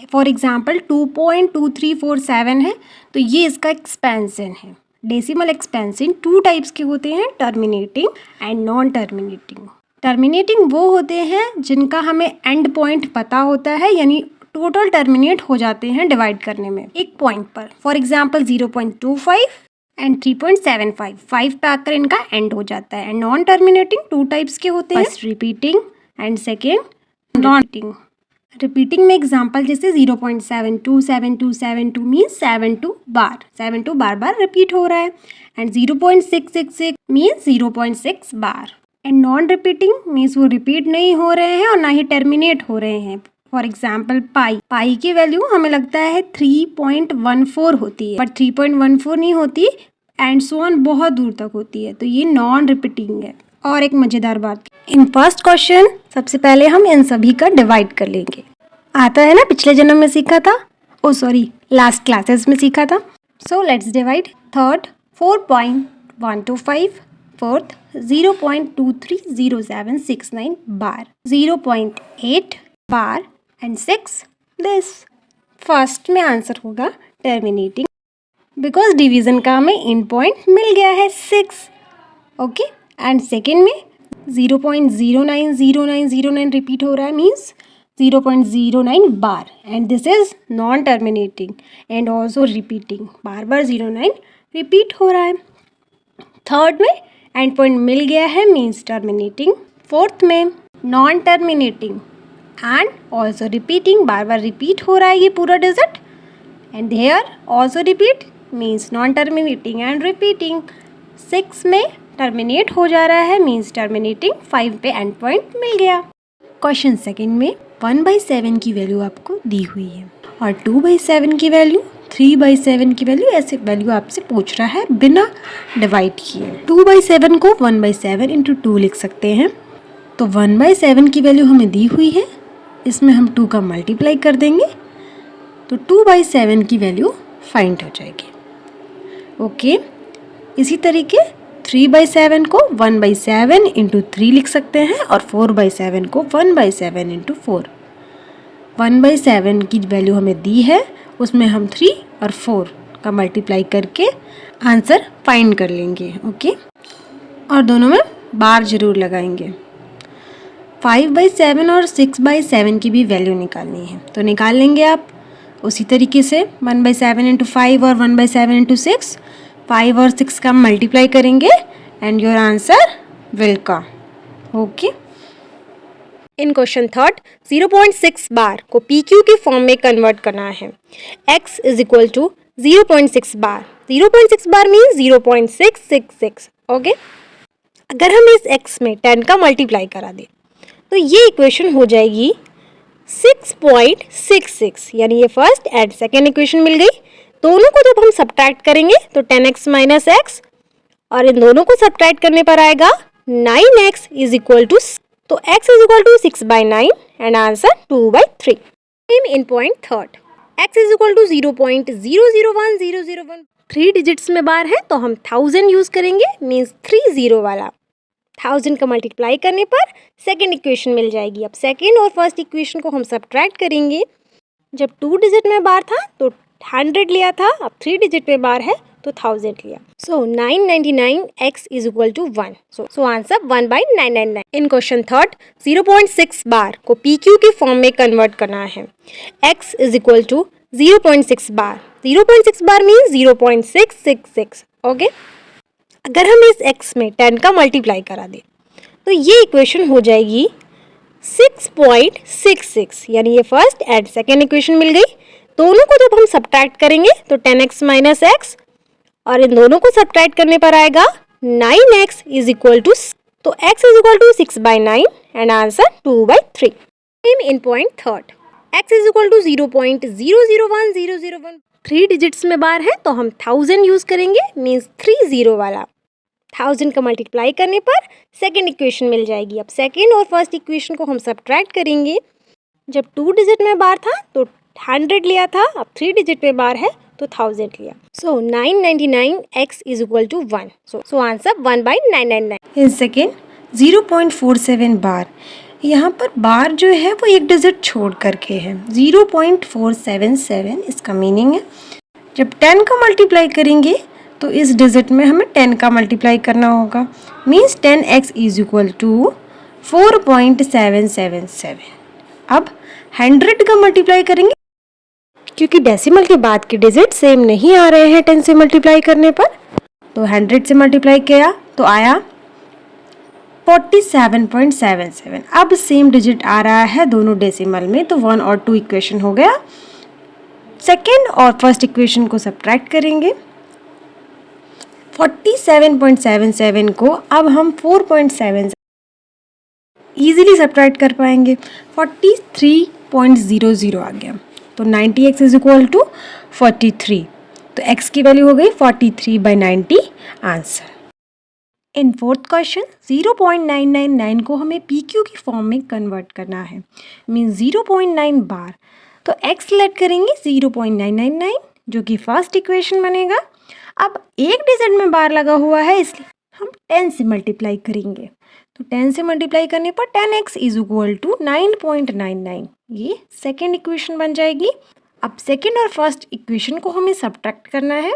For example 2.2347 है, तो ये इसका एक्सपेंशन है। डेसिमल एक्सपेंशन 2 टाइप्स के होते हैं, terminating and non terminating. Terminating वो होते हैं जिनका हमें एंड पॉइंट पता होता है, यानी टोटल टर्मिनेट हो जाते हैं डिवाइड करने में एक पॉइंट पर। फॉर एग्जाम्पल 0.25 एंड 3.75, 5 पे आकर इनका एंड हो जाता है। एंड नॉन टर्मिनेटिंग 2 टाइप्स के होते हैं, first repeating and second non repeating. Repeating में एग्जाम्पल जैसे 0.72, 7272 मीन्स 72 बार, 72 बार बार रिपीट हो रहा है। And 0.666 means 0.6 bar. And non repeating means वो रिपीट नहीं हो रहे हैं और ना ही टर्मिनेट हो रहे हैं। फॉर एग्जाम्पल पाई की वैल्यू हमें लगता है 3.14 होती है, बट 3.14 नहीं होती, एंड सो ऑन बहुत दूर तक होती है, तो ये नॉन रिपीटिंग है। और एक मजेदार बात, इन फर्स्ट क्वेश्चन सबसे पहले हम इन सभी का डिवाइड कर लेंगे। आता है ना, पिछले जन्म में सीखा था, ओ सॉरी लास्ट क्लासेस में सीखा था। So let's divide. Third 4.125, fourth 0.230769 bar, 0.8 bar and 6 this. First में आंसर होगा टर्मिनेटिंग, बिकॉज डिवीजन का हमें इन पॉइंट मिल गया है 6, ओके। एंड सेकेंड में 0.090909 रिपीट हो रहा है, means 0.09 bar, and this is non terminating and also repeating, बार बार 09 रिपीट हो रहा है। थर्ड में एंड पॉइंट मिल गया है, मीन्स टर्मिनेटिंग। फोर्थ में non terminating and also repeating, बार बार रिपीट हो रहा है ये पूरा digit, and here also repeat means non terminating and repeating. 6 में टर्मिनेट हो जा रहा है, मीन्स टर्मिनेटिंग। 5 पे एंड पॉइंट मिल गया। क्वेश्चन सेकंड में 1/7 की वैल्यू आपको दी हुई है और 2/7 की वैल्यू, 3/7 की वैल्यू, ऐसे वैल्यू आपसे पूछ रहा है बिना डिवाइड किए। 2/7 को 1/7 इंटू 2 लिख सकते हैं। तो 1/7 की वैल्यू हमें दी हुई है, इसमें हम 2 का मल्टीप्लाई कर देंगे, तो 2/7 की वैल्यू फाइंड हो जाएगी, ओके। इसी तरीके 3/7 को 1/7 इंटू 3 लिख सकते हैं और 4/7 को 1/7 इंटू 4। 1/7 की वैल्यू हमें दी है, उसमें हम 3 और 4 का मल्टीप्लाई करके आंसर फाइंड कर लेंगे, ओके। और दोनों में बार जरूर लगाएंगे। 5/7 और 6/7 की भी वैल्यू निकालनी है, तो निकाल लेंगे आप उसी तरीके से। 1/7 इंटू 5 और 1/7 इंटू 6, 5 और 6 का मल्टीप्लाई करेंगे and your answer will come, okay. In question third 0.6 bar को PQ के फॉर्म में कन्वर्ट करना है। x is equal to 0.6 bar, 0.6 bar means 0.666, okay. अगर हम इस x में 10 का मल्टीप्लाई करा दें तो ये इक्वेशन हो जाएगी 6.66, यानी ये फर्स्ट एंड सेकेंड इक्वेशन मिल गई। दोनों को जब हम सब्ट्रैक्ट करेंगे तो 10x माइनस x, और इन दोनों को सब्ट्रैक्ट करने पर आएगा 9x इज इक्वल टू, तो x is equal to 6/9 and answer 2/3। Same in point third, x is equal to 0.001001, 3 digits में बार है तो हम 1000 यूज करेंगे, मीन्स 30 वाला। 1000 का मल्टीप्लाई करने पर सेकेंड इक्वेशन मिल जाएगी। अब सेकेंड और फर्स्ट इक्वेशन को हम सब्ट्रैक्ट करेंगे। जब 2 डिजिट में बार था तो 100 लिया था, अब 3 डिजिट में बार है तो 1000 लिया। So 999x is equal to 1, so answer 1/999। In question third 0.6 bar को PQ के फॉर्म में कन्वर्ट करना है। x is equal to 0.6 bar, 0.6 bar means 0.666, okay. अगर हम इस x में 10 का मल्टीप्लाई करा दें तो ये इक्वेशन हो जाएगी 6.66, यानी ये फर्स्ट एंड सेकेंड इक्वेशन मिल गई। दोनों को जब हम सब्ट्रैक्ट करेंगे तो 10x माइनस x, और इन दोनों को सब्ट्रैक्ट करने पर आएगा 9x इज इक्वल टू, तो x is equal to 6/9 and answer 2/3। Same in point third, x is equal to 0.001001, 3 digits में बार है तो हम 1000 यूज करेंगे, मीन्स 30 वाला। 1000 का मल्टीप्लाई करने पर सेकेंड इक्वेशन मिल जाएगी। अब सेकेंड और फर्स्ट इक्वेशन को हम सब्ट्रैक्ट करेंगे। जब 2 डिजिट में बार था तो 100 लिया था, अब 3 डिजिट में बार है तो 1000 लिया। So 999x is equal to 1, so answer 1/999। In second 0.47 bar यहाँ पर बार जो है वो एक डिजिट छोड़ करके है, 0.477 इसका मीनिंग है। जब 10 का मल्टीप्लाई करेंगे तो इस डिजिट में हमें 10 का मल्टीप्लाई करना होगा, means 10x is equal to 4.777। अब 100 का मल्टीप्लाई करेंगे, क्योंकि डेसिमल के बाद के डिजिट सेम नहीं आ रहे हैं 10 से मल्टीप्लाई करने पर, तो 100 से मल्टीप्लाई किया तो आया 47.77। अब सेम डिजिट आ रहा है दोनों डेसिमल में, तो 1 और 2 इक्वेशन हो गया। सेकेंड और फर्स्ट इक्वेशन को सब्ट्रैक्ट करेंगे। 47.77 को अब हम 4.7 इजीली सब्ट्रैक्ट कर पाएंगे, 43.00 आ गया। तो 90x इज इक्वल टू 43, तो x की वैल्यू हो गई 43/90 आंसर। इन फोर्थ क्वेश्चन 0.999 को हमें PQ की फॉर्म में कन्वर्ट करना है, मीन 0.9 बार। तो x सेलेक्ट करेंगे 0.999 जो कि फर्स्ट इक्वेशन बनेगा। अब एक डिजिट में बार लगा हुआ है इसलिए हम 10 से मल्टीप्लाई करेंगे, तो 10 से मल्टीप्लाई करने पर 10x इज इक्वल टू 9.99, ये सेकेंड इक्वेशन बन जाएगी। अब सेकेंड और फर्स्ट इक्वेशन को हमें सब्ट्रैक्ट करना है,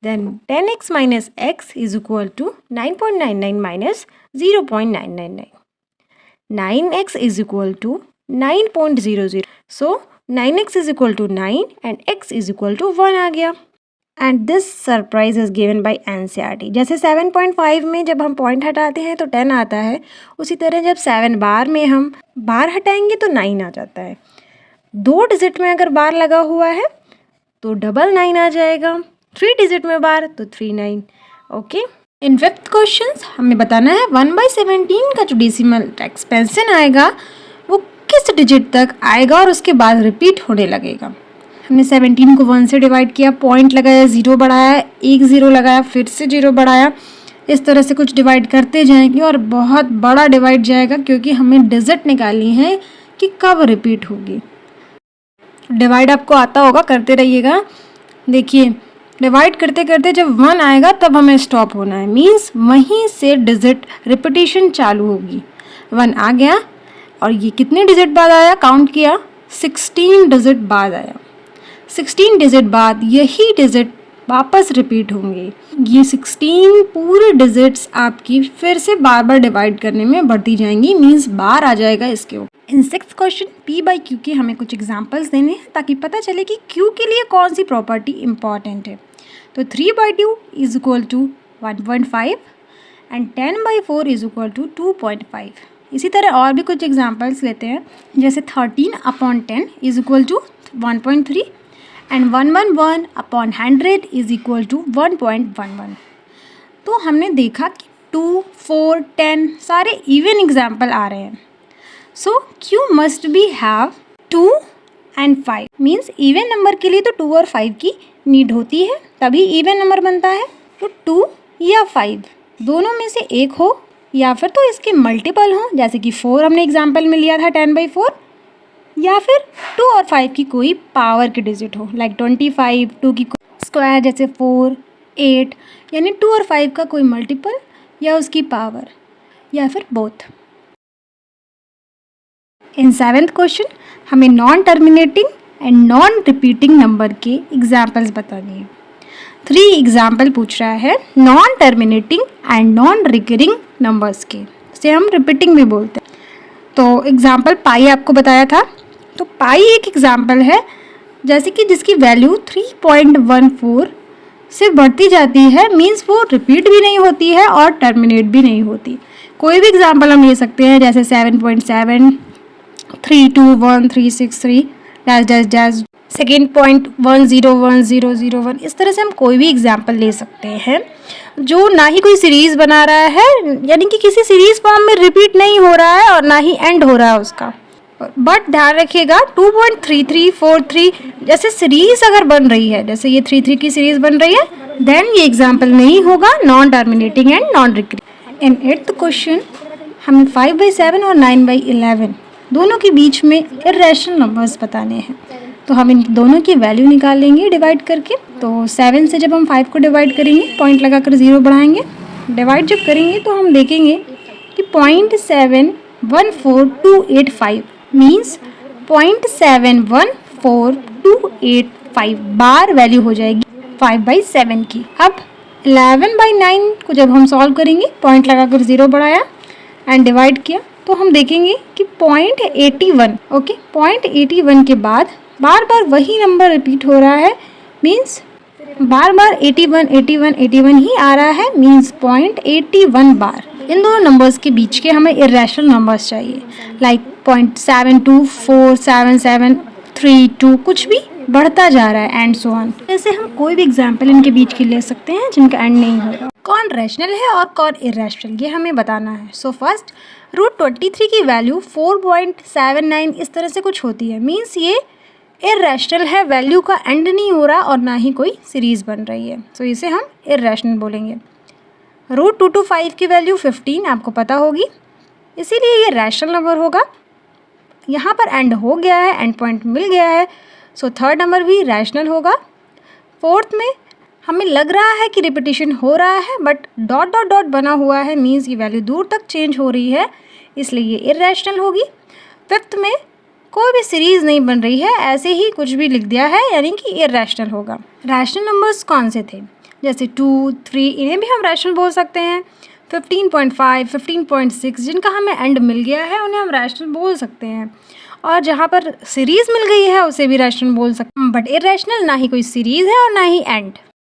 then 10x minus x is equal to 9.99 minus 0.999. 9x is equal to 9.00. So 9x is equal to 9 and x is equal to 1 आ गया। And this surprise is given by NCERT। जैसे 7.5 में जब हम point हटाते हैं तो 10 आता है, उसी तरह जब 7 बार में हम बार हटाएंगे तो 9 आ जाता है। दो डिजिट में अगर बार लगा हुआ है तो 999 आ जाएगा, 3 डिजिट में बार तो 39। ओके, इन फिफ्थ क्वेश्चन हमें बताना है 1/17 का जो डेसिमल एक्सपेंशन आएगा वो किस डिजिट तक आएगा और उसके बाद रिपीट होने लगेगा। हमने 17 को 1 से डिवाइड किया, पॉइंट लगाया, 0 बढ़ाया, एक 0 लगाया, फिर से 0 बढ़ाया, इस तरह से कुछ डिवाइड करते जाएंगे और बहुत बड़ा डिवाइड जाएगा, क्योंकि हमें डिजिट निकालनी है कि कब रिपीट होगी। डिवाइड आपको आता होगा, करते रहिएगा। देखिए डिवाइड करते करते जब 1 आएगा तब हमें स्टॉप होना है, मीन्स वहीं से डिजिट रिपीटिशन चालू होगी। 1 आ गया और ये कितने डिजिट बाद आया, काउंट किया, 16 डिजिट बाद आया। 16 डिजिट बाद यही डिजिट वापस रिपीट होंगे। ये 16 पूरे डिजिट्स आपकी फिर से बार बार डिवाइड करने में बढ़ती जाएंगी, मीन्स बार आ जाएगा इसके ऊपर। इन सिक्स्थ क्वेश्चन P/Q के हमें कुछ एग्जांपल्स देने हैं ताकि पता चले कि Q के लिए कौन सी प्रॉपर्टी इंपॉर्टेंट है। तो 3/2 is equal to 1.5 and 10/4 is equal to 2.5। इसी तरह और भी कुछ एग्जांपल्स लेते हैं, जैसे 13/10 is equal to 1.3 and 111/100 is equal to 1.11। तो हमने देखा कि 2, 4, 10 सारे इवन एग्जाम्पल आ रहे हैं। सो Q must be have 2 and 5, means even number के लिए तो 2 और 5 की नीड होती है, तभी इवन नंबर बनता है। तो 2 या 5 दोनों में से एक हो या फिर तो इसके मल्टीपल हो, जैसे कि 4 हमने एग्जाम्पल में लिया था 10/4, या फिर 2 और 5 की कोई पावर के डिजिट हो, लाइक 25, 2 की स्क्वायर जैसे 4, 8, यानी 2 और 5 का कोई मल्टीपल या उसकी पावर, या फिर बोथ। इन 7th क्वेश्चन हमें non terminating and non repeating number के एग्जाम्पल्स बताने हैं। 3 एग्जाम्पल पूछ रहा है non terminating and non recurring numbers के, इसे हम रिपीटिंग में बोलते हैं। तो एग्जाम्पल पाई आपको बताया था, तो पाई एक एग्जाम्पल है जैसे कि जिसकी वैल्यू 3.14 से बढ़ती जाती है, मीन्स वो रिपीट भी नहीं होती है और टर्मिनेट भी नहीं होती। कोई भी एग्जाम्पल हम ले सकते हैं, जैसे 7.7, 321,363 dash dash dash, second point 101001, इस तरह से हम कोई भी एग्जाम्पल ले सकते हैं जो ना ही कोई सीरीज़ बना रहा है, यानी कि किसी सीरीज़ फॉर्म में रिपीट नहीं हो रहा है और ना ही एंड हो रहा है उसका। बट ध्यान रखिएगा 2.3343 जैसे सीरीज़ अगर बन रही है, जैसे ये 3 की सीरीज़ बन रही है, देन ये एग्जाम्पल नहीं होगा non terminating and non recurring. In 8th question हमें 5/7 और 9/11 दोनों के बीच में इर्रेशनल नंबर्स बताने हैं। तो हम इन दोनों की वैल्यू निकाल लेंगे डिवाइड करके। तो 7 से जब हम 5 को डिवाइड करेंगे, पॉइंट लगाकर 0 बढ़ाएंगे, डिवाइड जब करेंगे तो हम देखेंगे कि 0.7 0.71425 मीन्स 0.71425 बार वैल्यू हो जाएगी 5/7 की। अब 11/9 को जब हम सॉल्व करेंगे, पॉइंट लगाकर 0 बढ़ाया एंड डिवाइड किया, तो हम देखेंगे कि 0.81, ओके, 0.81 के बाद बार बार वही नंबर रिपीट हो रहा है, मीन्स बार बार 81 81 81 ही आ रहा है, मीन्स 0.81 बार। इन दोनों नंबर्स के बीच के हमें इरेशनल नंबर्स चाहिए, लाइक 0.7247732, कुछ भी बढ़ता जा रहा है एंड सो ऑन। जैसे हम कोई भी एग्जाम्पल इनके बीच के ले सकते हैं जिनका एंड नहीं होगा। कौन रैशनल है और कौन इरेशनल, ये हमें बताना है। सो फर्स्ट, √23 की वैल्यू 4.79 इस तरह से कुछ होती है, मीन्स ये इरेशनल है, वैल्यू का एंड नहीं हो रहा और ना ही कोई सीरीज़ बन रही है, सो इसे हम इरेशनल बोलेंगे। √225 की वैल्यू 15 आपको पता होगी, इसीलिए ये रैशनल नंबर होगा। यहाँ पर एंड हो गया है, एंड पॉइंट मिल गया है, सो थर्ड नंबर भी रैशनल होगा। फोर्थ में हमें लग रहा है कि रिपीटिशन हो रहा है, बट डॉट डॉट डॉट बना हुआ है, मीन्स ये वैल्यू दूर तक चेंज हो रही है, इसलिए ये इरेशनल होगी। फिफ्थ में कोई भी सीरीज़ नहीं बन रही है, ऐसे ही कुछ भी लिख दिया है, यानी कि इरेशनल होगा। रैशनल नंबर्स कौन से थे, जैसे 2, 3, इन्हें भी हम रैशनल बोल सकते हैं। 15.5, 15.6 जिनका हमें एंड मिल गया है उन्हें हम रैशनल बोल सकते हैं, और जहाँ पर सीरीज़ मिल गई है उसे भी रैशनल बोल सकते हैं, बट इरेशनल ना ही कोई सीरीज़ है और ना ही एंड।